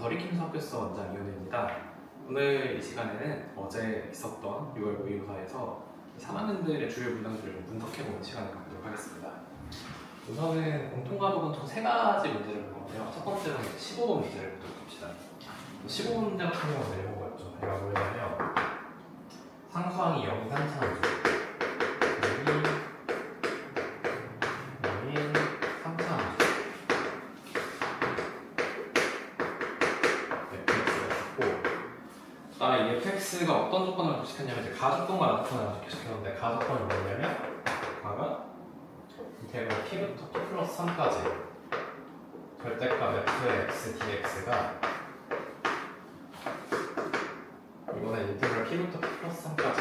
더리킴 학교에서 원장 이현우입니다. 오늘 이 시간에는 어제 있었던 6월 모의고사에서 3학년들의 주요 문항들을 분석해보는 시간을 갖도록 하겠습니다. 우선은 공통과목은 총 3가지 문제를 볼 건데요. 첫 번째는 15번 문제를 보도록 합시다. 15번 문제 같은 경우는 이런 거였죠. 얘가 뭐냐면 상수항이 0인 3차함수 그다음에 이 fx가 어떤 조건을 적시했냐면 이제 가조건과 나조건을 적시했는데 가조건이 뭐냐면 가가 인테그럴 t부터 t 플러스 3까지 절대값 f의 x dx가 이거는 인테그럴 t부터 t 플러스 3까지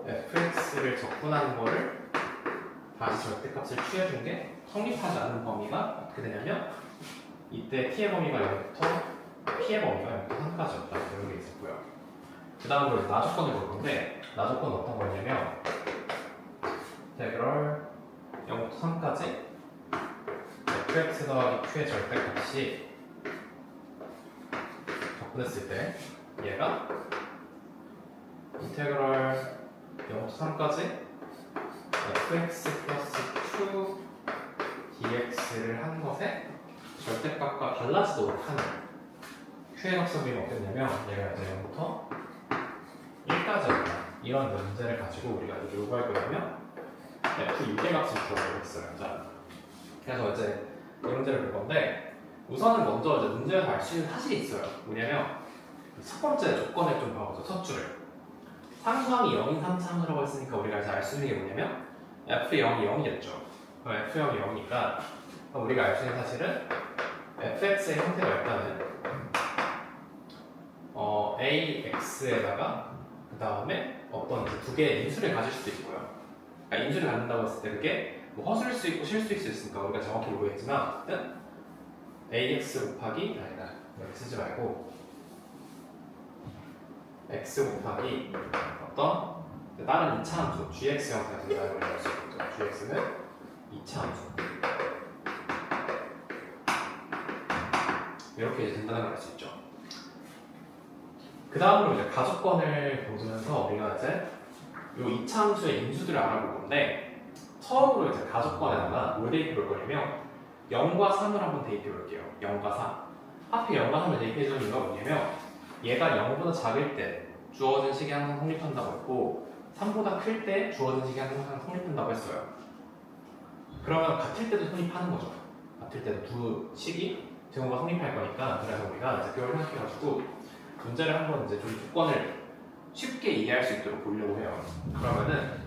fx를 적분하는 거를 다시 절대값을 취해준 게 성립하지 않는 범위가 어떻게 되냐면 이때 t의 범위가 0부터 p의 범위가 0부터 3까지였다. 이런 게 있었고요. 그 다음으로 나조건을 볼 건데 나조건은 어떤 거냐면 인테그럴 0부터 3까지 fx 더하기 q의 절대값이 적분했을 때 얘가 인테그럴 0부터 3까지 fx 플러스 q dx를 한 것에 절대값과 달라지도록 하는 q의 값을 어땠냐면 얘가 이제 0부터 1까지였다. 이런 문제를 가지고 우리가 이렇게 요구할 거냐면 f6의 값을 구하라고 했어요. 자, 그래서 이제 이 문제를 볼 건데 우선은 먼저 이제 문제에서 알 수 있는 사실이 있어요. 뭐냐면 첫 번째 조건을 좀 봐보죠. 첫 줄을 상수항이 0인 3차함수라고 했으니까 우리가 이제 알 수 있는 게 뭐냐면 f0이 0이겠죠. 그럼 f0이 0이니까 우리가 알 수 있는 사실은 fx의 형태가 일단은 ax에다가 그 다음에 어떤 두 개의 인수를 가질 수도 있고요. 그러니까 인수를 갖는다고 했을 때 그게 뭐 허수일 수 있고 실 수 있으니까 우리가 정확히 모르겠지만 어쨌든 ax 곱하기 아니다 여기 쓰지 말고 x 곱하기 어떤 다른 2차 함수 gx 형태가 된다고 할 수 있겠죠. gx는 2차 함수 이렇게 된다는 걸 알 수 있죠. 그 다음으로 이제 가조건을 보면서 우리가 이제 이 2차 함수의 인수들을 알아볼 건데 처음으로 이제 가조건에다가 뭘 대입해 볼 거냐면 0과 3을 한번 대입해 볼게요. 0과 3. 하필 0과 3을 대입해 주는 이유가 뭐냐면 얘가 0보다 작을 때 주어진 식이 항상 성립한다고 했고 3보다 클 때 주어진 식이 항상 성립한다고 했어요. 그러면 같을 때도 성립하는 거죠. 같을 때도 두 식이 제곱과 성립할 거니까 그래서 우리가 이제 그걸 생각해가지고 문제를 한번 이제 좀 조건을 쉽게 이해할 수 있도록 보려고 해요. 그러면은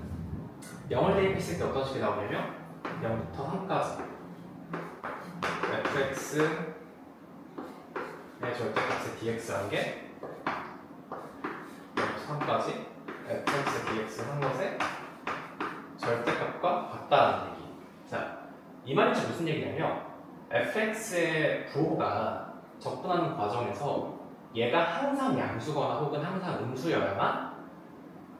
0을 대입했을 때 어떤 식이 나오냐면 0부터 3까지 fx의 절대값의 dx라는 게 0부터 3까지 fx dx 한 것의 절대값과 같다는 얘기. 자, 이 말이 무슨 얘기냐면 fx의 부호가 적분하는 과정에서 얘가 항상 양수거나 혹은 항상 음수여야만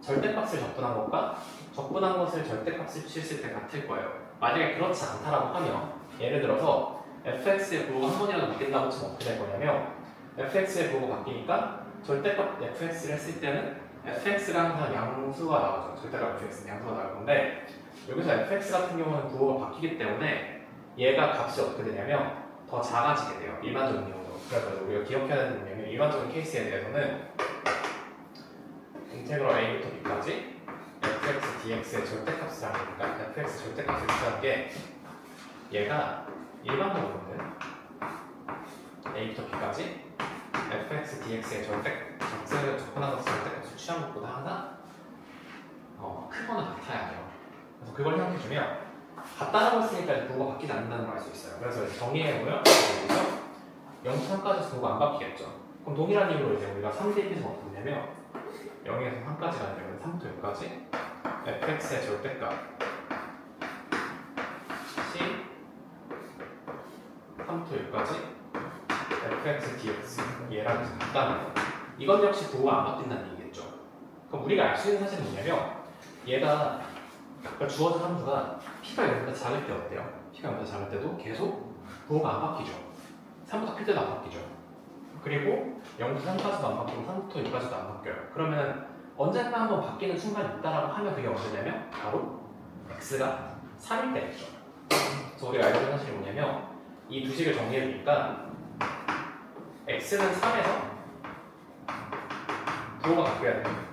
절대값을 적분한 것과 적분한 것을 절대값을 칠했을 때 같을 거예요. 만약에 그렇지 않다라고 하면 예를 들어서 fx의 부호가 한 번이라도 바뀐다고 치면 어떻게 될 거냐면 fx의 부호가 바뀌니까 절대값 fx를 했을 때는 fx가 항상 양수가 나오죠. 절대값 fx는 양수가 나올 건데 여기서 fx 같은 경우는 부호가 바뀌기 때문에 얘가 값이 어떻게 되냐면 더 작아지게 돼요. 일반적인 경우도. 그래서 우리가 기억해야 되는 게 뭐냐면 일반적인 케이스에 대해서는 인테그럴 a부터 b까지 fx dx의 절대값을 하니까 fx 절대값을 취하는 게 얘가 일반적으로는 a부터 b까지 fx dx의 절대값을 접근한 것을 절대값을 취한 것보다 항상 크거나 같아야 해요. 그래서 그걸 생각해주면 같다라고 했으니까 부호가 바뀌지 않는다는 걸 알 수 있어요. 그래서 정의해보면 여기서 0부터 3까지 부호가 안 바뀌겠죠. 그럼 동일한 이유로 이제 우리가 3 대입해서 어떻게 되냐면 0에서 3까지가 아니라 3부터 6까지 fx의 절대값 c 3부터 6까지 fx dx 얘랑 같다는 거. 이건 역시 부호가 안 바뀐다는 얘기겠죠. 그럼 우리가 알 수 있는 사실은 뭐냐면 얘가 주어진 함수가 p가 0보다 작을 때 어때요? p가 0보다 작을 때도 계속 부호가 안 바뀌죠. 3보다 클 때도 안 바뀌죠. 그리고 0부터 3까지도 안 바뀌고 3부터 6까지도 안 바뀌어요. 그러면 언젠가 한번 바뀌는 순간이 있다라고 하면 그게 언제냐면 바로 x가 3일 때겠죠. 그래서 우리가 알고 있는 사실이 뭐냐면 이 두 식을 정리해 주니까 x는 3에서 부호가 바뀌어야 돼요.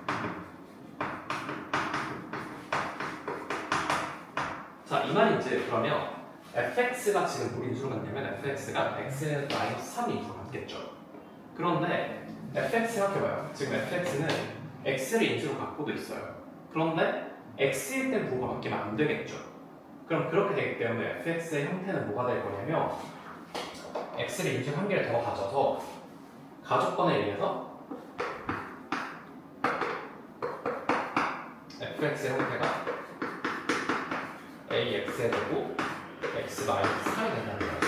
자, 이 말인지 그러면 fx가 지금 뭐 인수로 갔냐면 fx가 x는 -3 인수로 갔겠죠. 그런데 fx 생각해봐요. 지금 fx는 x를 인수로 갖고도 있어요. 그런데 x일 땐 부호가 바뀌면 안 되겠죠. 그럼 그렇게 되기 때문에 fx의 형태는 뭐가 될 거냐면 x를 인수 한 개를 더 가져서 가족권에 의해서 fx의 형태가 ax의 제곱 x-3이 된다는 거죠.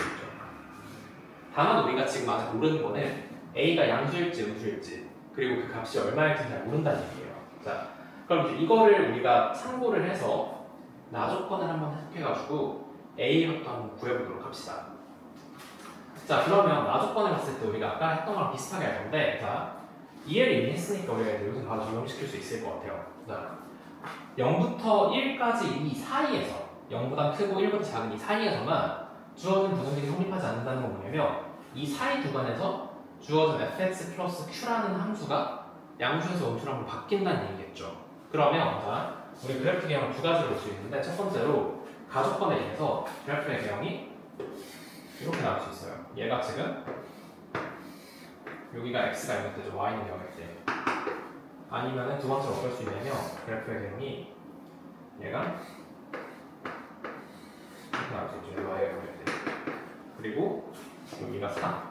다만 우리가 지금 아직 모르는 거는 a가 양수일지 음수일지 그리고 그 값이 얼마일지 잘 모른다는 얘기예요. 자, 그럼 이제 이거를 우리가 참고를 해서 나조건을 한번 해석해가지고 a부터 한번 구해보도록 합시다. 자, 그러면 나조건을 봤을 때 우리가 아까 했던 거랑 비슷하게 할 건데, 자, 이해를 이미 했으니까 우리가 이제 여기서 바로 적용시킬 수 있을 것 같아요. 자, 0부터 1까지 이 사이에서 0보다 크고 1보다 작은 이 사이에서만 주어진 부등식이 성립하지 않는다는 건 뭐냐면 이 사이 구간에서 주어진 fx 플러스 q라는 함수가 양수에서 음수로 한번 바뀐다는 얘기겠죠. 그러면 자, 우리 그래프 개형을 두 가지로 볼 수 있는데 첫 번째로 가족권에 의해서 그래프의 개형이 이렇게 나올 수 있어요. 얘가 지금 여기가 x가 0일 때죠. y는 0일 때. 아니면은 두 번째로 어떨 수 있냐면 그래프의 개형이 얘가 이렇게 나올 수 있죠. y가 0일 때. 그리고 여기가 3.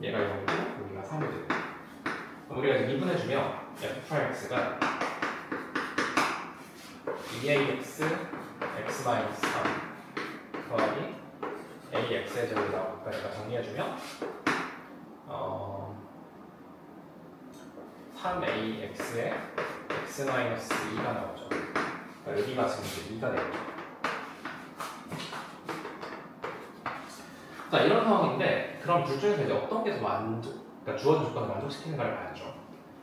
얘가 0이고 여기가 3이 되고. 우리가 이제 미분해주면 f'(x가 2ax x-3 더하기 ax의 제곱이 나오니까 제가 정리해주면 3ax의 x-2가 나오죠. 그러니까 여기가 지금 이제 2가 되겠죠. 자, 이런 상황인데 그럼 둘 중에서 이제 어떤 게 더 그러니까 주어진 조건을 만족시키는가를 봐야죠.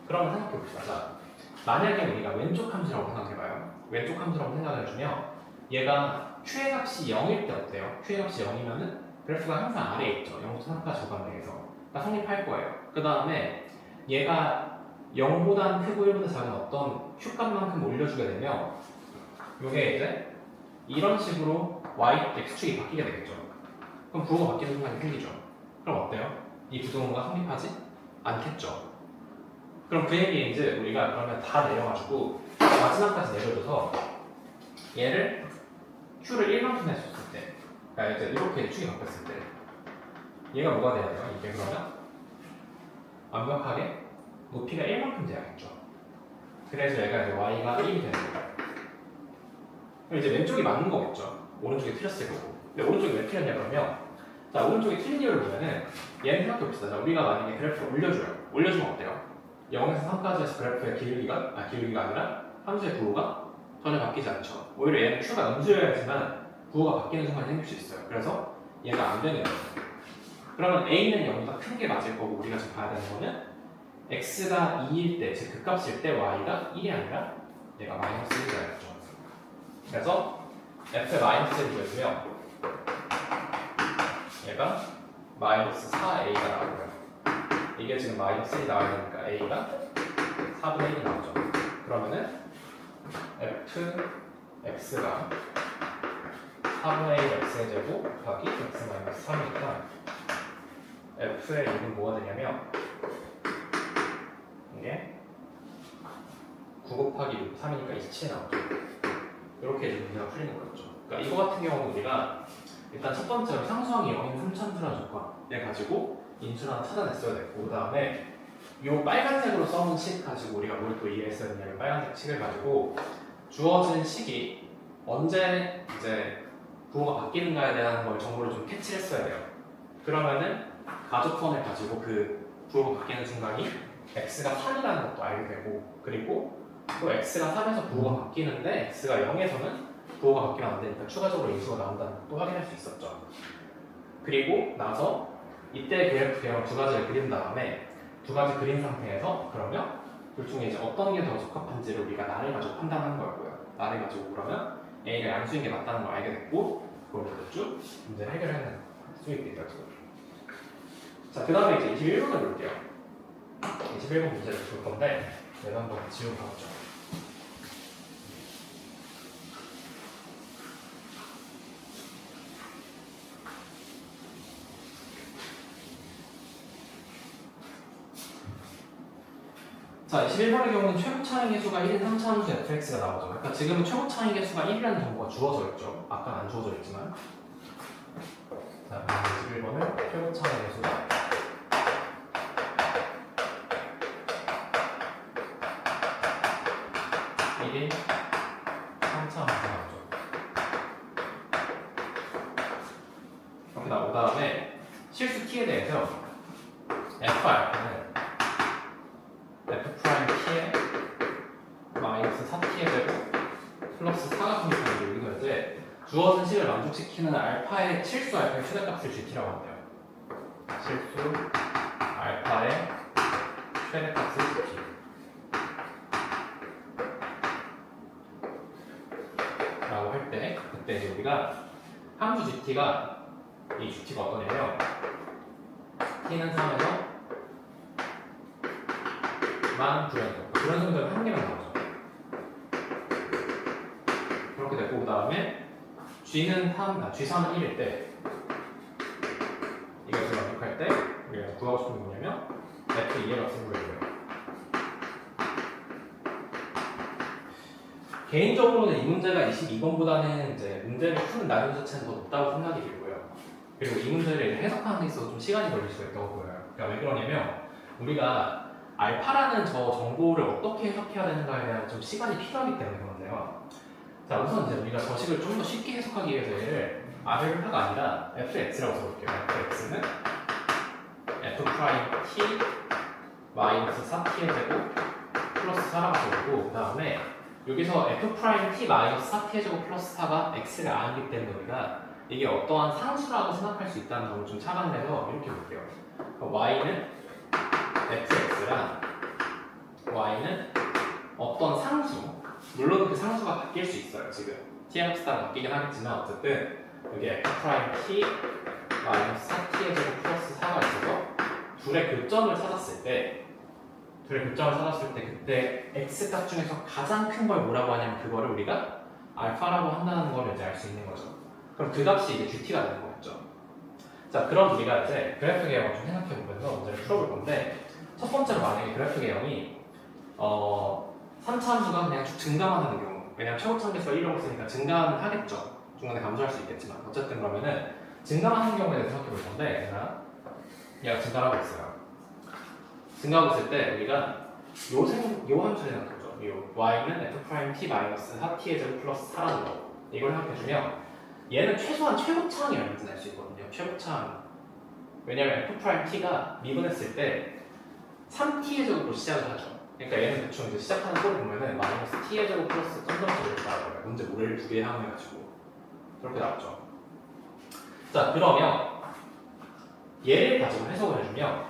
그러면 생각해봅시다. 자, 만약에 우리가 왼쪽 함수라고 생각해봐요. 왼쪽 함수라고 생각해주면 얘가 q의 값이 0일 때 어때요? q의 값이 0이면은 그래프가 항상 아래에 있죠. 0부터 3까지 적합내에서 그러니까 성립할 거예요. 그 다음에 얘가 0보다 크고 1보다 작은 어떤 q값만큼 올려주게 되면 이게 이제 이런 식으로 x축이 바뀌게 되겠죠. 그럼 부호가 바뀌는 순간이 생기죠. 그럼 어때요? 이 부등호가 성립하지 않겠죠. 그럼 그 얘기인지 우리가 그러면 다 내려가지고 마지막까지 내려줘서 얘를 q를 1만큼 했었을 때, 그러니까 이제 이렇게 축이 바뀌었을 때 얘가 뭐가 돼야 돼요? 이게 그러면 완벽하게 높이가 1만큼 돼야겠죠. 그래서 얘가 이제 y가 1이 되는 거예요. 그럼 이제 왼쪽이 맞는 거겠죠. 오른쪽이 틀렸을 거고. 근데 오른쪽이 왜 틀렸냐 그러면 자, 오른쪽이 틀린 이유를 보면은 얘는 생각해봅시다. 자, 우리가 만약에 그래프를 올려줘요. 올려주면 어때요? 0에서 3까지 해서 그래프의 기울기가 아니라 함수의 부호가 전혀 바뀌지 않죠. 오히려 얘는 q가 음수여야지만 부호가 바뀌는 순간이 생길 수 있어요. 그래서 얘가 안 되는 거예요. 그러면 a는 0보다 큰 게 맞을 거고 우리가 지금 봐야 되는 거는 x가 2일 때, 즉 극값일 때 y가 1이 아니라 얘가 -1이겠죠. 그래서 f의 마이너스를 구해주면 얘가 -4a가 나오고요. 이게 지금 -1이 나와야 되니까 a가 4분의 1이 나오죠. 그러면은 fx가 4분의 1 x의 제곱 곱하기 x-3이니까 f의 6은 뭐가 되냐면 이게 9 곱하기 6, 3이니까 27이 나오죠. 이렇게 이제 문제가 풀리는 거였죠. 그러니까 이거 같은 경우는 우리가 일단 첫 번째로 상수항이 0인 3차수라는 조건을 가지고 인수를 하나 찾아냈어야 됐고 그 다음에 이 빨간색으로 써놓은 식 가지고 우리가 뭘 또 이해했어야 되냐면 빨간색 식을 가지고 주어진 식이 언제 이제 부호가 바뀌는가에 대한 걸 정보를 좀 캐치를 했어야 돼요. 그러면은 가족권을 가지고 그 부호가 바뀌는 순간이 x가 3이라는 것도 알게 되고 그리고 또 x가 3에서 부호가 바뀌는데 x가 0에서는 부호가 바뀌면 안 되니까 추가적으로 인수가 나온다는 것도 확인할 수 있었죠. 그리고 나서 이때 그래프 개형 두 가지를 그린 다음에 두 가지 그린 상태에서 그러면 둘 중에 이제 어떤 게 더 적합한지를 우리가 나를 가지고 판단하는 거고요. 나를 가지고 그러면 A가 양수인 게 맞다는 걸 알게 됐고 그걸로 쭉 문제를 해결하는 수 있게 되었죠. 자, 그 다음에 이제 21번을 볼게요. 21번 문제를 볼 건데 얘도 한번 지우고 가보죠. 자, 21번의 경우는 최고 차이 계수가 1인 3차 함수 fx가 나오죠. 그러니까 지금은 최고 차이 계수가 1이라는 정보가 주어져 있죠. 아까는 안 주어져 있지만. 자, 21번은 최고 차이 계수가 1인 3차 함수가 나오죠. 이렇게 나온 다음에 실수 t에 대해서 fr는 f't의 마이너스 4t의 제곱 플러스 4가 성립하는 여기서 이제 주어진 식을 만족시키는 알파의 실수 알파의 최대값을 gt라고 한대요. 실수 알파의 최대값을 gt 라고 할 때 그때 이제 우리가 함수 gt가 이 gt가 어떠냐면 t는 3에서 만 불연속들은 한 개만 나오죠. 그렇게 됐고 그 다음에 G는 3, G3은 1일 때 이것을 만족할 때 우리가 구하고 싶은 게 뭐냐면 F2의 값을 구해줘요. 개인적으로는 이 문제가 22번보다는 이제 문제를 푸는 난이도 자체는 더 높다고 생각이 들고요. 그리고 이 문제를 해석하는 데 있어서 좀 시간이 걸릴 수가 있다고 보여요. 그러니까 왜 그러냐면 우리가 알파라는 저 정보를 어떻게 해석해야 되는가에 대한 좀 시간이 필요하기 때문에 그런데요. 자, 우선 이제 우리가 저 식을 좀 더 쉽게 해석하기 위해서 얘를 알파가 아니라 fx라고 써볼게요. fx는 f't 마이너스 4t의 제곱 플러스 4라고 써보고 그 다음에 여기서 f't 마이너스 4t의 제곱 플러스 4가 x를 아니기 때문에 우리가 이게 어떠한 상수라고 생각할 수 있다는 점을 좀 착안해서 이렇게 볼게요. y는 fx랑 y는 어떤 상수, 물론 그 상수가 바뀔 수 있어요. 지금 tx 따라 바뀌긴 하겠지만 어쨌든 여기 f't 마이너스 4t의 제곱 플러스 4가 있어서 둘의 교점을 찾았을 때 그때 x값 중에서 가장 큰 걸 뭐라고 하냐면 그거를 우리가 알파라고 한다는 걸 이제 알 수 있는 거죠. 그럼 그 값이 이제 gt가 되는 거겠죠. 자, 그럼 우리가 이제 그래프 개형을 좀 생각해 보면서 문제를 풀어볼 건데 첫 번째로 만약에 그래프 개형이 3차 함수가 그냥 쭉 증가만 하는 경우, 왜냐면 최고차 계수가 1이라고 쓰니까 증가는 하겠죠. 중간에 감소할 수 있겠지만 어쨌든 그러면은 증가만 하는 경우에 대해서 생각해 볼 건데 얘가 증가를 하고 있어요. 증가하고 있을 때 우리가 요 함수를 생각해보죠. 요 y는 f't 마이너스 4t의 제곱 플러스 4라는 거 이걸 생각해주면 얘는 최소한 최고차항이 얼마인지 알 수 있거든요. 최고차항. 왜냐면 f't가 미분했을 때 3t의 제곱으로 시작을 하죠. 그러니까 얘는 대충 이제 시작하는 꼴을 보면은 마이너스 t의 제곱 플러스 점점점 이렇게 나와요. 문제 모래를 두 개 사용해가지고 그렇게 나왔죠. 자, 그러면 얘를 가지고 해석을 해주면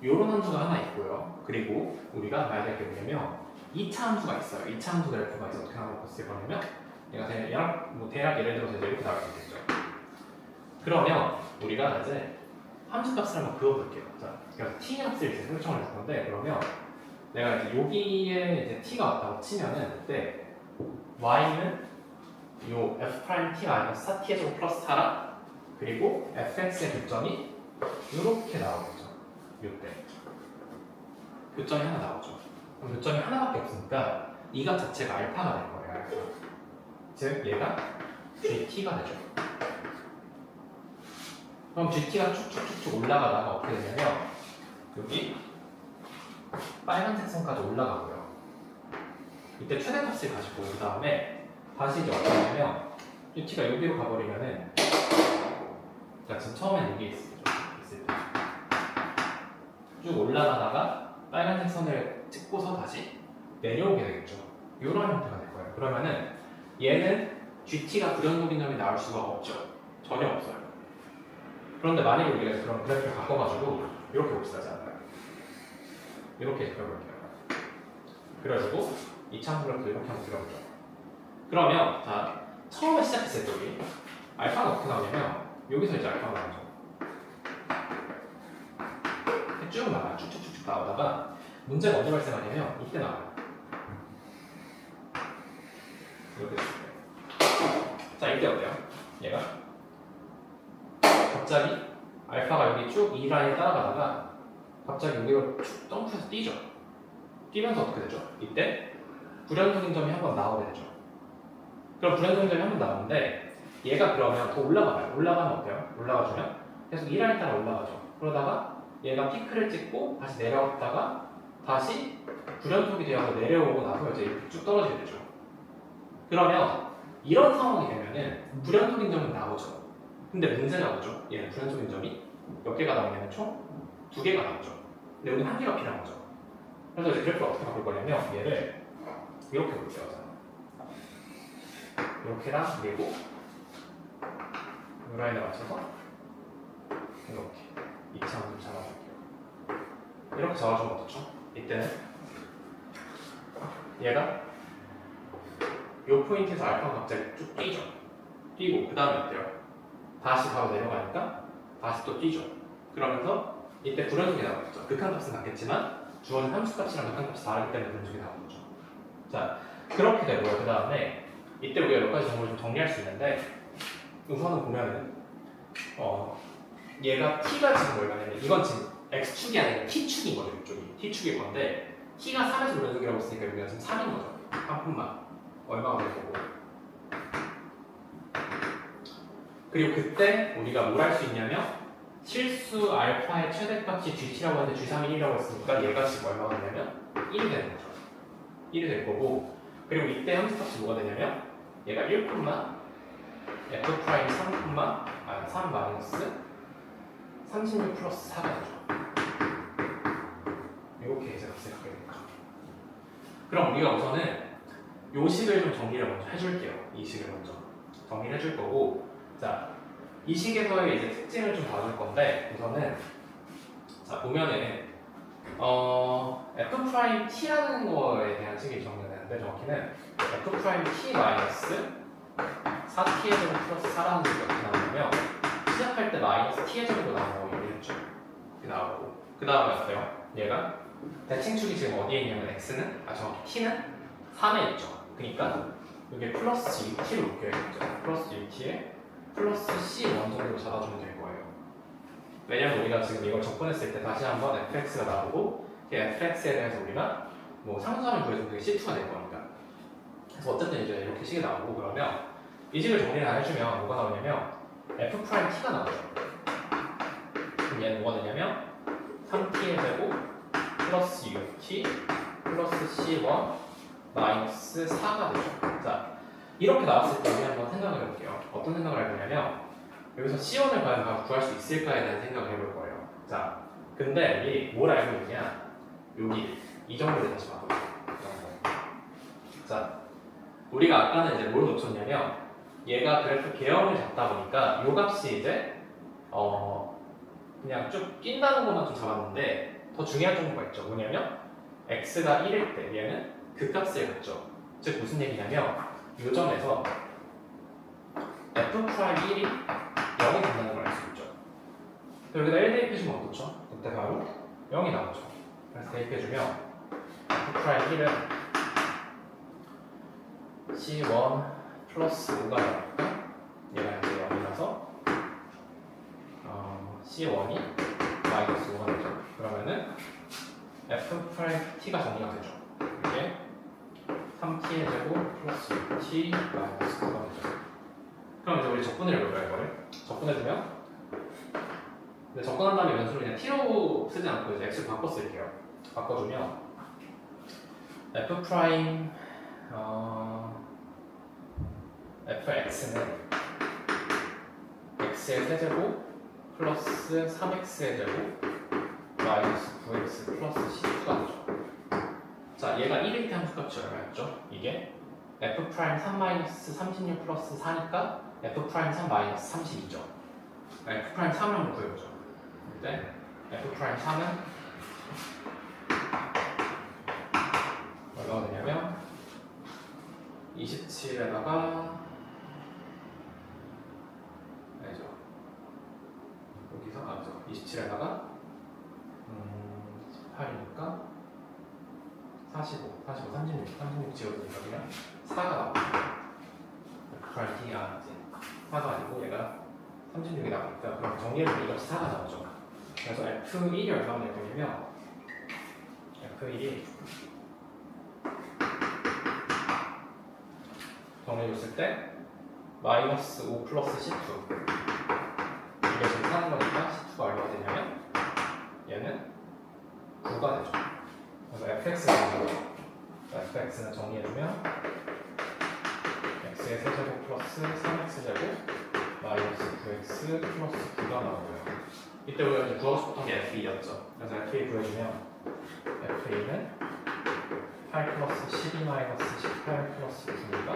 요런 함수가 하나 있고요. 그리고 우리가 봐야 될 게 뭐냐면 2차 함수가 있어요. 2차 함수 그래프가 있어 어떻게 하는 거냐면 얘가 대략 예를 들어서 이제 이렇게 나올 수 있겠죠. 그러면 우리가 이제 함수 값을 한번 그어볼게요. 자, 그래서 t 값을 이제 설정을 할 건데 그러면 내가 이제 여기에 이제 t가 왔다고 치면은 그때 y는 요 f't 마이너스 4t의 제곱 플러스 4라 그리고 fx의 교점이 이렇게 나오겠죠. 이때 교점이 하나 나오죠. 그럼 교점이 하나밖에 없으니까 이 값 자체가 알파가 될 거예요. 알파. 즉 얘가 gt가 되죠. 그럼 gt가 쭉쭉쭉쭉 올라가다가 어떻게 되냐면 여기 빨간색 선까지 올라가고요. 이때 최대값을 가지고 그 다음에 다시 이제 어떻게 하냐면 t가 여기로 가버리면은 그러니까 지금 처음엔 여기 있을 때 쭉 올라가다가 빨간색 선을 찍고서 다시 내려오게 되겠죠. 이런 형태가 될 거예요. 그러면은 얘는 GT가 불연속인 점이 나올 수가 없죠. 전혀 없어요. 그런데 만약에 우리가 그런 그래프를 바꿔가지고 이렇게 봅시다. 자, 이렇게 그려볼게요. 그래가지고 이 참 그래프도 이렇게 한번 그려보죠. 그러면 자 처음에 시작했을 때 우리 알파가 어떻게 나오냐면 여기서 이제 알파가 나오죠. 쭉 나가요. 쭉쭉쭉 나오다가 문제가 언제 발생하냐면 이때 나와요. 이렇게 됐을 때. 자 이때 어때요? 얘가 갑자기 알파가 여기 쭉 이 라인 따라가다가 갑자기 여기로 쭉 점프해서 뛰죠. 뛰면서 어떻게 되죠? 이때 불연속인 점이 한번 나오게 되죠. 그럼 불연속인 점이 한번 나오는데 얘가 그러면 더 올라가요. 올라가면 어때요? 올라가주면 계속 이 라인 따라 올라가죠. 그러다가 얘가 피크를 찍고 다시 내려왔다가 다시 불연속이 되어서 내려오고 나서 이제 이렇게 쭉 떨어지게 되죠. 그러면 이런 상황이 되면은 불연속인 점은 나오죠. 근데 문제가 뭐죠? 얘는 불연속인 점이 몇 개가 나오냐면 총 2개가 나오죠. 근데 여기는 1개가 필요한 거죠. 그래서 이제 그래프를 어떻게 바꿀 거냐면 얘를 이렇게 볼게요. 이렇게랑 그리고 이 라인에 맞춰서 이렇게 이창을 좀 잡아줄게요. 이렇게 잡아주면 어떻죠? 이때는 얘가 이 포인트에서 알파가 갑자기 쭉 뛰죠. 뛰고 그 다음에 어때요? 다시 바로 내려가니까 다시 또 뛰죠. 그러면서 이때 불연속이 나오겠죠. 극한값은 같겠지만 주어진 함수값이랑 극한값이 다르기 때문에 불연속이 나오는 거죠. 자, 그렇게 되고요. 그 다음에 이때 우리가 몇 가지 정보를 좀 정리할 수 있는데 우선은 보면은 얘가 t가 지금 얼마냐면 이건 지금 x축이 아니라 t축인 거죠. 이쪽이 t축일 건데 t가 3에서 불연속이라고 했으니까 여기가 지금 3인 거죠. 한 푼만 얼마가 될 거고. 그리고 그때 우리가 뭘 할 수 있냐면 실수 알파의 최대값이 GT라고 하는데 G3이 1이라고 했으니까 얘가 지금 얼마가 되냐면 1이 되는 거죠. 1이 될 거고 그리고 이때 함수값이 뭐가 되냐면 얘가 1, f 프라임 3, 3 마이너스 36 플러스 4가 되죠. 이렇게 이제 값을 갖게 됩니다. 그럼 우리가 우선은 요 식을 좀 정리를 먼저 해줄게요. 이 식을 먼저 정리를 해줄 거고 자, 이 식에서의 이제 특징을 좀 봐줄 건데 우선은 자 보면은 f 프라임 t라는 거에 대한 식이 정리가 되는데 정확히는 f 프라임 t 마이너스 4t의 제곱 플러스 4라는 식이 어떻게 나오냐면 시작할 때 마이너스 t의 제곱으로 나오고 얘기했죠. 이렇게 나오고 그 다음에 어때요? 얘가 대칭축이 지금 어디에 있냐면 x는 정확히 t는 3에 있죠. 그러니까 이게 플러스 6t로 묶여야겠죠. 플러스 6t에 플러스 C1 정도로 잡아주면 될 거예요. 왜냐면 우리가 지금 이걸 접근했을 때 다시 한번 fx가 나오고 그 fx에 대해서 우리가 뭐 상수함을 구해주면 그게 C2가 될 거니까. 그래서 어쨌든 이제 이렇게 식이 나오고 그러면 이 식을 정리를 안 해주면 뭐가 나오냐면 f 프라임 t가 나오죠. 그럼 얘는 뭐가 되냐면 3t의 제곱 플러스 6t 플러스 C1 마이너스 4가 되죠. 자, 이렇게 나왔을 때 우리 한번 생각을 해볼게요. 어떤 생각을 할 거냐면 여기서 C1을 과연 구할 수 있을까에 대한 생각을 해볼 거예요. 자, 근데 우리 뭘 알고 있냐? 여기 이 정도를 다시 봐볼게요. 자, 우리가 아까는 이제 뭘 놓쳤냐면 얘가 그래프 개형을 잡다 보니까 이 값이 이제 그냥 쭉 낀다는 것만 좀 잡았는데 더 중요한 정보가 있죠. 뭐냐면 x가 1일 때 얘는 그 값을 갖죠. 즉 무슨 얘기냐면 이 점에서 f 프라임 1이 0이 된다는 걸 알 수 있죠. 여기다 1 대입해주면 어떻죠? 그때 바로 0이 나오죠. 그래서 대입해주면 f 프라임 1은 C1 플러스 5가 나오니까 얘가 이제 0이라서 C1이 마이너스 5가 되죠. 그러면은 f 프라임 t가 정리가 되죠. 이게 3t의 제곱 플러스 6t 마이너스 9가 되죠. 그럼 이제 우리 접근을 해볼까요, 이거를? 접근해주면 근데 접근한 다음에 연수를 그냥 t로 쓰지 않고 이제 x를 바꿔 쓸게요. 바꿔주면 f 프라임 fx는 x의 세제곱 플러스 3x의 제곱 마이너스 9x 플러스 C2가 되죠. 자, 얘가 1일 때 함수값이 얼마였죠? 이게 f 프라임 3 마이너스 36 플러스 4니까 f 프라임 3 마이너스 32죠. F'3을 한번 구해보죠. 그때 F'3은 얼마가 되냐면 27에다가 아니죠. 여기서 아니죠. 27에다가 18이니까 45, 36 지워지니까 그냥 4가 나옵니다. F'2가 이제 4가 아니고 얘가 36이 나오니까 그럼 정리해보면 이 값이 4가 나오죠. 그래서 F1이 얼마나 될 거냐면 F1이 정리해줬을 때 마이너스 5 플러스 12 이게 지금 사는 거니까 12가 얼마가 되냐면 얘는 9가 되죠. 그래서 fx는 정리해주면 x의 세제곱 플러스 3x제곱 마이너스 9x 플러스 9가 나오고요. 이때 우리가 이제 구하고 싶었던 게 f2였죠. 그래서 f2 구해주면 f2는 8 플러스 12 마이너스 18 플러스 9가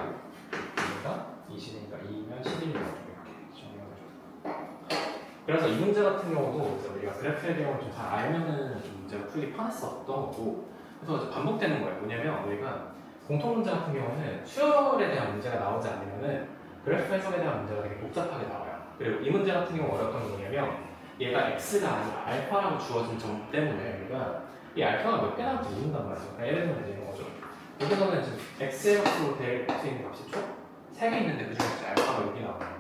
20이니까 2면 11이라고 이렇게 정리가 되죠. 그래서 이 문제 같은 경우도 우리가 그래프의 경우를 좀 잘 알면은 좀 문제가 풀기 편했었던 거고, 그래서 이제 반복되는 거예요. 뭐냐면 우리가 공통 문제 같은 경우는 수열에 대한 문제가 나오지 않으면은 그래프 해석에 대한 문제가 되게 복잡하게 나와요. 그리고 이 문제 같은 경우 어려웠던 게 뭐냐면 얘가 x가 아니라 알파라고 주어진 점 때문에 우리가 이 알파가 몇 개 나올지 모른단 말이죠. 그러니까 예를 들면 이제 이런 거죠. 여기서는 지금 x의 값으로 될 수 있는 값이 총 3개 있는데 그 중에 알파가 6개 나오는 거예요.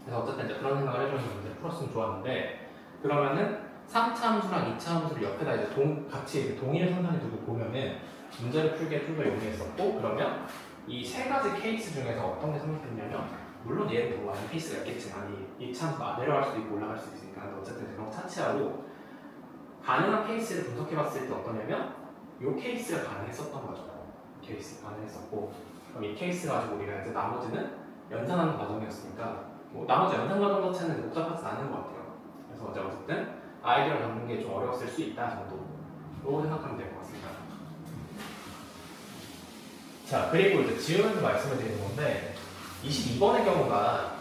그래서 어쨌든 이제 그런 생각을 해주면서 문제 풀었으면 좋았는데, 그러면은 3차 함수랑 2차 함수를 옆에다 이제 같이 동일 상상에 두고 보면은 문제를 풀기에 좀 더 용이했었고, 그러면 이 세 가지 케이스 중에서 어떤 게 생각했냐면, 물론 얘는 뭐 많은 케이스가 있겠지만 이 2차 함수가 내려갈 수도 있고 올라갈 수도 있으니까, 근데 어쨌든 그런 거 차치하고 가능한 케이스를 분석해봤을 때 어떠냐면 이 케이스가 가능했었던 거죠. 케이스 가능했었고, 그럼 이 케이스 가지고 우리가 이제 나머지는 연산하는 과정이었으니까 뭐 나머지 연산 과정 자체는 복잡하지 않은 것 같아요. 그래서 이제 어쨌든 아이디어를 잡는 게 좀 어려웠을 수 있다 정도로 생각하면 될 것 같습니다. 자, 그리고 이제 지우면서 말씀을 드리는 건데 22번의 경우가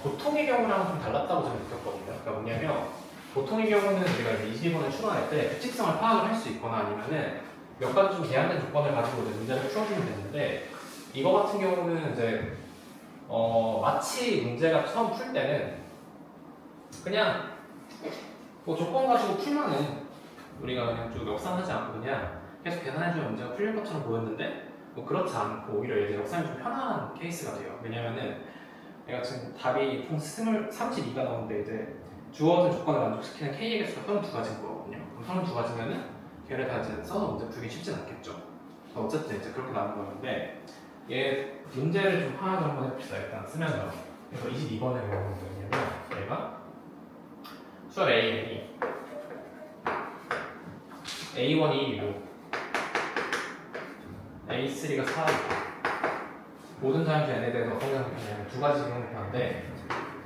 보통의 경우랑은 좀 달랐다고 저는 느꼈거든요. 그러니까 뭐냐면 보통의 경우는 우리가 이제 22번을 출원할 때 규칙성을 파악을 할 수 있거나 아니면은 몇 가지 좀 제한된 조건을 가지고 이제 문제를 풀어주면 되는데, 이거 같은 경우는 이제 마치 문제가 처음 풀 때는 그냥 뭐 조건 가지고 풀면은 우리가 그냥 쭉 역산하지 않고 그냥 계속 계산해주면 문제가 풀릴 것처럼 보였는데, 뭐 그렇지 않고 오히려 이제 역산이 좀 편한 케이스가 돼요. 왜냐면은 내가 지금 답이 총 32가 나오는데 이제 주어진 조건을 만족시키는 K의 개수가 32가지인 거거든요. 그럼 32가지면은 걔를 다 이제 써서 문제 풀기 쉽진 않겠죠. 어쨌든 이제 그렇게 나오는 거는데, 얘 문제를 좀 하나 더 한번 해봅시다. 일단 쓰면서. 그래서 22번의 경우는 뭐냐면 얘가 수열 AN이 A1이 1이고 A3가 4이고 모든 자연수 n에 대해서 어떤 게 생각하냐면 두 가지 생각하는데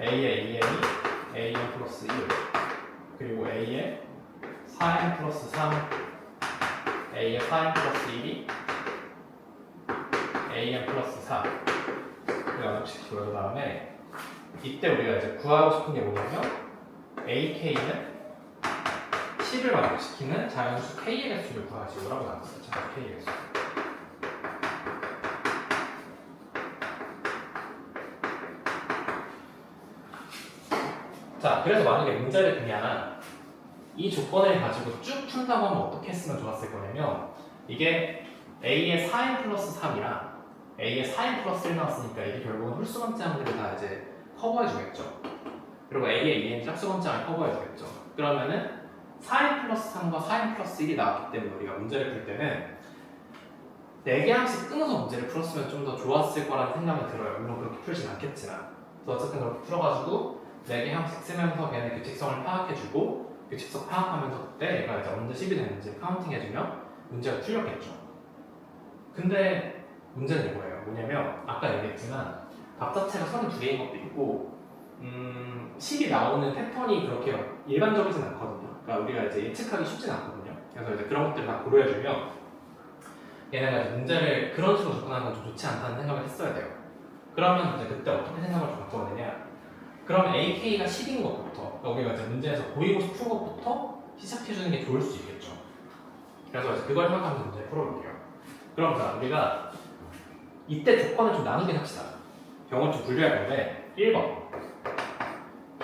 A의 2n이 AN 플러스 1 그리고 A의 4n 플러스 3 A의 4n 플러스 1이 AN 플러스 4 이렇게 나눠치기 그런 다음에 이때 우리가 이제 구하고 싶은 게 뭐냐면 AK는 10을 만족시키는 자연수 K의 개수를 구하시오라고 나왔어요. 자연수 K의 개수. 자, 그래서 만약에 문제를 그냥 이 조건을 가지고 쭉 푼다고 하면 어떻게 했으면 좋았을 거냐면, 이게 A의 4n 플러스 3이랑 A의 4n 플러스 1 나왔으니까 이게 결국은 홀수번째 항들을 다 이제 커버해 주겠죠. 그리고 A의 2n 짝수번째 항을 커버해 주겠죠. 그러면은 4n 플러스 3과 4n 플러스 1이 나왔기 때문에 우리가 문제를 풀 때는 4개 항씩 끊어서 문제를 풀었으면 좀 더 좋았을 거라는 생각이 들어요. 물론 그렇게 풀진 않겠지만. 그래서 어쨌든 그렇게 풀어가지고 4개 항씩 쓰면서 걔네 규칙성을 파악해주고, 규칙성 파악하면서 그때 얘가 이제 언제 10이 됐는지 카운팅해주면 문제가 풀렸겠죠. 근데 문제는 이거예요. 뭐냐면 아까 얘기했지만 값 자체가 32개인 것도 있고 10이 나오는 패턴이 그렇게 일반적이진 않거든요. 그러니까 우리가 이제 예측하기 쉽진 않거든요. 그래서 이제 그런 것들을 다 고려해주면 얘네가 이제 문제를 그런 식으로 접근하는 건 좀 좋지 않다는 생각을 했어야 돼요. 그러면 이제 그때 어떻게 생각을 좀 바꿔야 되냐? 그럼 AK가 10인 것부터 우리가 이제 문제에서 보이고 싶은 것부터 시작해주는 게 좋을 수 있겠죠. 그래서 이제 그걸 생각하면서 문제 풀어볼게요. 그럼 자, 우리가 이때 조건을 좀 나누긴 합시다. 경우를 좀 분류할 건데 1번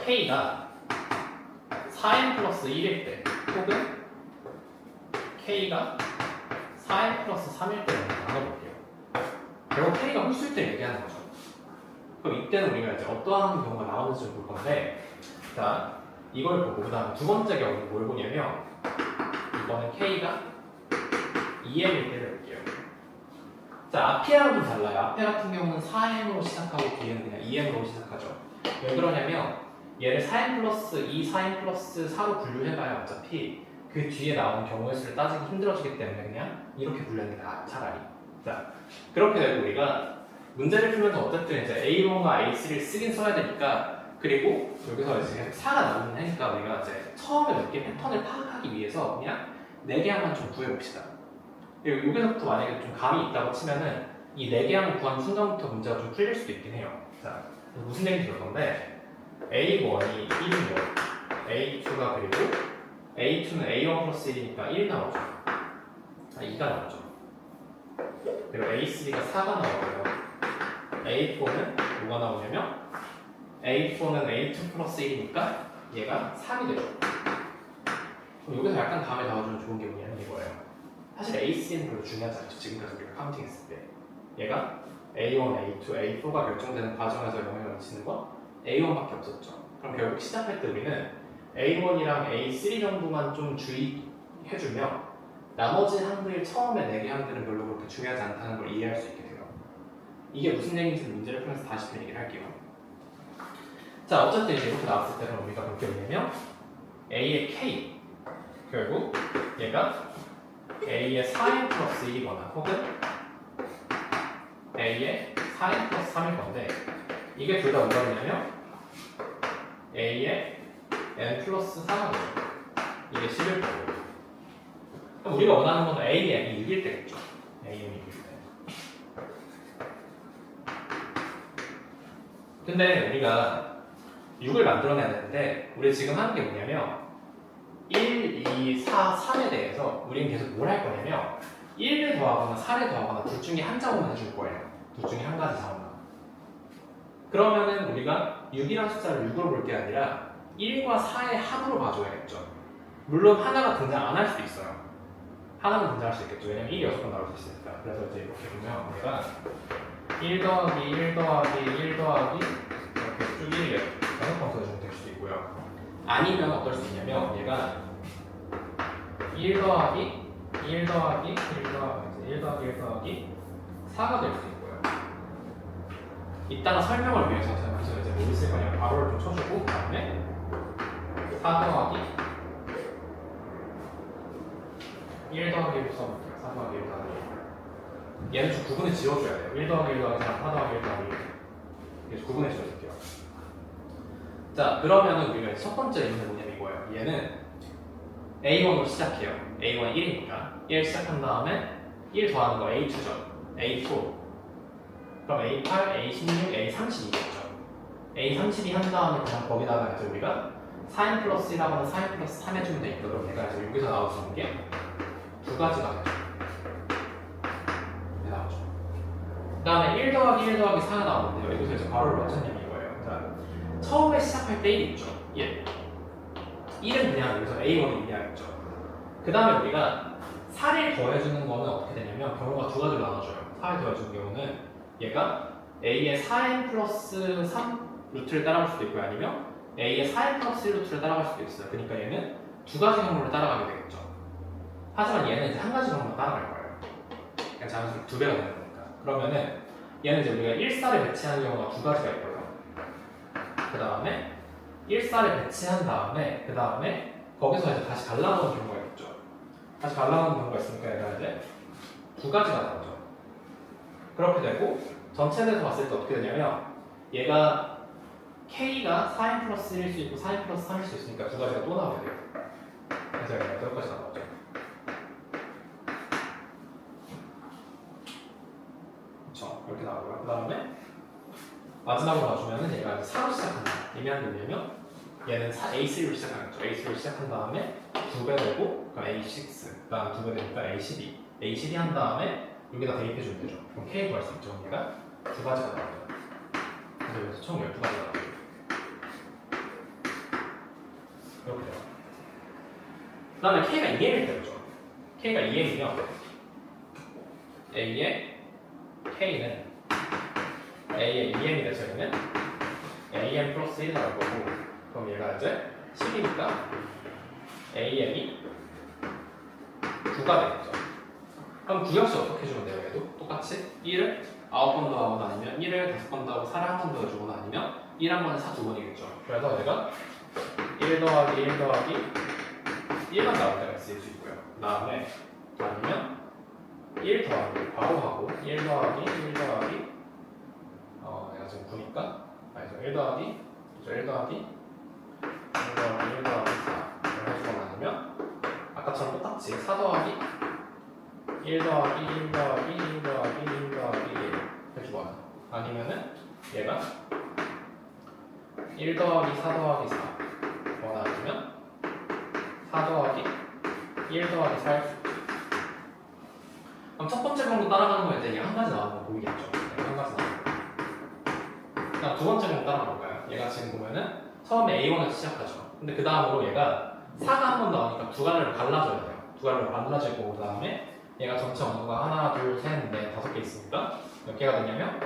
K가 4n 플러스 1일 때 혹은 K가 4n 플러스 3일 때 나눠볼게요. 결국 K가 홀수일 때 얘기하는 거죠. 그럼 이때는 우리가 이제 어떠한 경우가 나오는지 볼 건데, 자, 이걸 보고 그 다음 두 번째 경우는 뭘 보냐면 이거는 K가 2m일 때를 볼게요. 자, 앞이랑 좀 달라요. 앞에 같은 경우는 4m으로 시작하고 뒤에는 그냥 2m으로 시작하죠. 왜 그러냐면 얘를 4m 플러스 2, 4m 플러스 4로 분류해봐야 어차피 그 뒤에 나오는 경우의 수를 따지기 힘들어지기 때문에 그냥 이렇게 분류하는 게 나아요, 차라리. 자, 그렇게 되고 우리가 문제를 풀면서 어쨌든 이제 A1과 A3를 쓰긴 써야 되니까, 그리고 여기서 이제 4가 나오는 하니까 우리가 이제 처음에 몇 개 패턴을 파악하기 위해서 그냥 4개 항만 좀 구해봅시다. 그리고 여기서부터 만약에 좀 감이 있다고 치면은 이 4개 항을 구하는 순간부터 문제가 좀 풀릴 수도 있긴 해요. 자, 무슨 얘기인지 볼 건데 A1이 1이고 A2가 그리고 A2는 A1 플러스 1이니까 1 나오죠. 2가 나오죠. 그리고 A3가 4가 나오고요. A4는 뭐가 나오냐면 A4는 A2 플러스 1이니까 얘가 3이 되죠. 그럼 여기서 약간 감을 잡아주면 좋은 게 뭐냐면 이거예요. 사실 A3는 별로 중요하지 않죠. 지금까지 우리가 카운팅 했을 때 얘가 A1, A2, A4가 결정되는 과정에서 영향을 미치는 건 A1밖에 없었죠. 그럼 결국 시작할 때 우리는 A1이랑 A3 정도만 좀 주의해주면 나머지 항들 처음에 4개 항들은 별로 그렇게 중요하지 않다는 걸 이해할 수 있게 돼요. 이게 무슨 얘기인지 문제를 풀면서 다시 좀 얘기를 할게요. 자, 어쨌든 이제 이렇게 나왔을 때 그럼 우리가 볼 게 뭐냐면 A의 K, 결국 얘가 A의 4n 플러스 1이거나 혹은 A의 4n 플러스 3일 건데, 이게 둘 다 뭐가 되냐면 A의 n 플러스 4가 되죠. 이게 10일 거고, 그럼 우리가 원하는 건 A의 n이 6일 때겠죠. A의 n이 6일 때. 근데 우리가 6을 만들어내야 되는데 우리 지금 하는 게 뭐냐면 1, 2, 4, 3에 대해서 우리는 계속 뭘 할 거냐면 1을 더하거나 4를 더하거나 둘 중에 한 자원만 해줄 거예요. 둘 중에 한 가지 자원만. 그러면은 우리가 6이라는 숫자를 6으로 볼 게 아니라 1과 4의 합으로 봐줘야겠죠. 물론 하나가 등장 안 할 수도 있어요. 하나는 등장할 수 있겠죠. 왜냐면 1이 6번 나올 수 있으니까. 그래서 이제 이렇게 보면 우리가 1 더하기 1 더하기 1 더하기 이렇게 쭉 1을 6번 더해주면 될 수도 있고요. 아니면 어떨 수 있냐면 얘가 1 더하기 1 더하기 1 더하기 1 더하기 1 더하기 4가 될 수도 있고요. 이따가 설명을 위해서 제가 이제 뭐 있을 거냐면 바로를 좀 쳐주고 그 다음에 4 더하기 1 더하기 1을 써볼게요. 4 더하기 1 더하기 1. 얘는 좀 구분을 지어줘야 돼요. 1 더하기 1 더하기 4, 4 더하기 1 더하기 1. 그래서 구분해 지어줄게요. 자, 그러면은 우리가 첫 번째 의미는 뭐냐면 이거예요. 얘는 A1으로 시작해요. A1 1이니까 1 시작한 다음에 1 더하는 거 A2죠. A4. 그럼 A8, A16, A32겠죠. A32 한 다음에 그냥 거기다가 이제 우리가 4n 플러스 1하고는 4n 플러스 3 해주면 되니까 그럼 얘가 이제 여기서 나올 수 있는 게 두 가지가 되죠. 네, 나오죠. 그 다음에 1 더하기 1 더하기 4가 나오는데요. 여기서 이제 괄호를 맞췄냐면 이거예요. 자, 처음에 시작할 때 1 있죠. 1. 1은 그냥 여기서 A1을 이해하겠죠. 그 다음에 우리가 4를 더해주는 거는 어떻게 되냐면 경우가 두 가지로 나눠져요. 4를 더해주는 경우는 얘가 A의 4n 플러스 3 루트를 따라갈 수도 있고요. 아니면 A의 4n 플러스 1 루트를 따라갈 수도 있어요. 그러니까 얘는 두 가지 경로를 따라가게 되겠죠. 하지만 얘는 이제 한 가지 경로만 따라갈 거예요. 그냥 자연스럽게 두 배가 되는 거니까. 그러면은 얘는 이제 우리가 1사를 배치하는 경우가 두 가지가 있고요. 그 다음에 1사를 배치한 다음에 그 다음에 거기서 이제 다시 갈라놓은 경우가 있죠. 다시 갈라놓은 경우가 있으니까 얘가 이제 두 가지가 나오죠. 그렇게 되고 전체에서 봤을 때 어떻게 되냐면 얘가 K가 4n 플러스 1일 수 있고 4n 플러스 3일 수 있으니까 두 가지가 또 나오게 돼요. 그래서 얘가 여기까지 나오죠. 그렇죠. 이렇게 나오고요. 그 다음에 마지막으로 봐주면은 얘가 4로 시작한다. 이게 의미하는 게 뭐냐면 얘는 A3로 시작하겠죠. A3로 시작한 다음에 2배 되고 그럼 A6 그다음 2배 되니까 A12 A12 한 다음에 여기다 대입해 주면 되죠. 그럼 K 구할 수 있죠. 얘가 두 가지가 나와요. 그래서 여기서 총 12가지가 나와요. 이렇게 돼요. 그 다음에 K가 2M일 때죠. K가 2M이면 A의 K는 A의 2M이 돼서 얘는 AM 플러스 1이 나올 거고 그럼 얘가 이제 10이니까 AM이 9가 되겠죠. 그럼 구역수 어떻게 해주면 돼요? 얘도 똑같이 1을 9번 더하거나 아니면 1을 5번 더하고 4를 한 번 더 해주거나 아니면 1 한 번에 4 두 번이겠죠. 그래서 얘가 1 더하기 1 더하기 1만 나올 때가 있을 수 있고요. 그 다음에 아니면 1 더하기 바로 하고 1 더하기 1 더하기 얘가 지금 9니까 아니죠. 1 더하기 1 더하기 1 더하기 1 더하기 4를 해주거나 아니면 아까처럼 똑같이 4 더하기 1 더하기 1 더하기 1 더하기 1 더하기 1 해주거나 아니면은 얘가 1 더하기 4 더하기 4 거나 아니면 4 더하기 1 더하기 4일 수 있죠. 그럼 첫 번째 방법 따라가는 거 이제 한 가지 나오는 거 보이겠죠. 한 가지 나오는 거. 그다음 두 번째 방법 따라가 볼까요? 얘가 지금 보면은 처음에 A1에서 시작하죠. 근데 그 다음으로 얘가 4가 한 번 나오니까 두 갈래로 갈라져야 돼요. 두 갈래로 갈라지고 그 다음에 얘가 전체 원소가 하나, 둘, 셋, 넷, 5개 있으니까 몇 개가 되냐면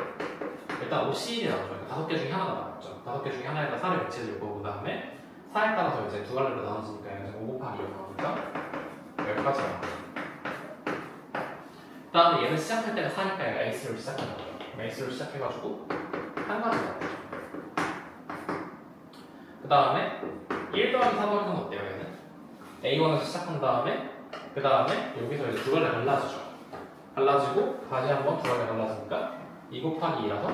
일단 OC1이 나오죠. 5개 중에 하나가 나왔죠. 5개 중에 하나에다 4를 배치해주고 그 다음에 4에 따라서 이제 두 갈래로 나눠지니까 얘는 5 곱하기 1 나오니까 10가지가 나와요. 그 다음에 얘는 시작할 때가 4니까 얘가 A3로 시작하는 거죠. A3로 시작해가지고 한 가지가 나오죠. 그 다음에 1 더하기 4 더하기 3은 어때요? 얘는 A1에서 시작한 다음에 그 다음에 여기서 이제 두 갈래 갈라지죠. 갈라지고 다시 한번 두 갈래 갈라지니까 2 곱하기 2라서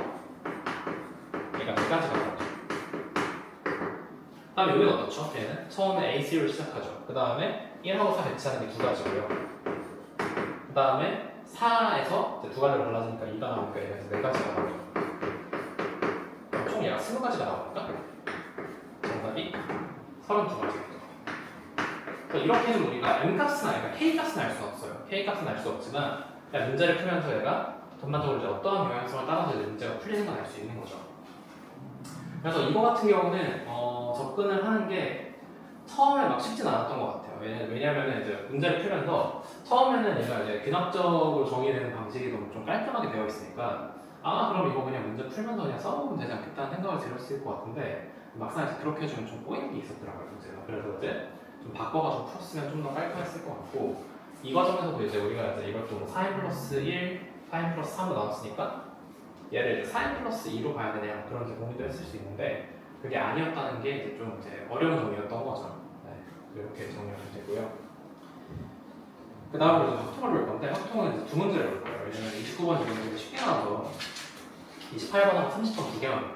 얘가 4가지가 나오죠. 그 다음에 여기는 어떻죠? 얘는 처음에 A3로 시작하죠. 그 다음에 1하고 4 배치하는 게 2가지고요. 그 다음에 4에서 두 갈래로 갈라지니까 2가 나오니까 얘가 이제 4가지가 나오죠. 그럼 총 얘가 20가지가 나오니까 정답이 32가지겠죠. 이렇게 해서 우리가 M값은 아니까 K값은 알 수는 없어요. K값은 알 수 없지만 그냥 문제를 풀면서 얘가 전반적으로 이제 어떠한 영향성을 따라서 이제 문제가 풀리는 건 알 수 있는 거죠. 그래서 이거 같은 경우는 접근을 하는 게 처음에 막 쉽진 않았던 것 같아요. 왜냐하면 이제 문제를 풀면서 처음에는 얘가 이제 귀납적으로 정의되는 방식이 너무 좀 깔끔하게 되어 있으니까 그럼 이거 그냥 문제 풀면서 그냥 써보면 되지 않겠다는 생각을 들었을 것 같은데 막상 이제 그렇게 해주면 좀 꼬이는 게 있었더라고요, 문제가. 그래서 이제 좀 바꿔가지고 풀었으면 좀 더 깔끔했을 것 같고 이 과정에서도 이제 우리가 이제 이걸 또 4n 플러스 1, 4n 플러스 3으로 나눴으니까 얘를 이제 4n 플러스 2로 봐야 되냐 그런 이제 고민도 했을 수 있는데 그게 아니었다는 게 이제 좀 이제 어려운 정의였던 거죠. 네, 이렇게 정리가 되고요. 그 다음으로 이제 확통을 볼 건데 확통은 이제 두 문제를 볼 거예요. 왜냐면 29번 문제가 쉽게 나와서 28번하고 30번 두 개만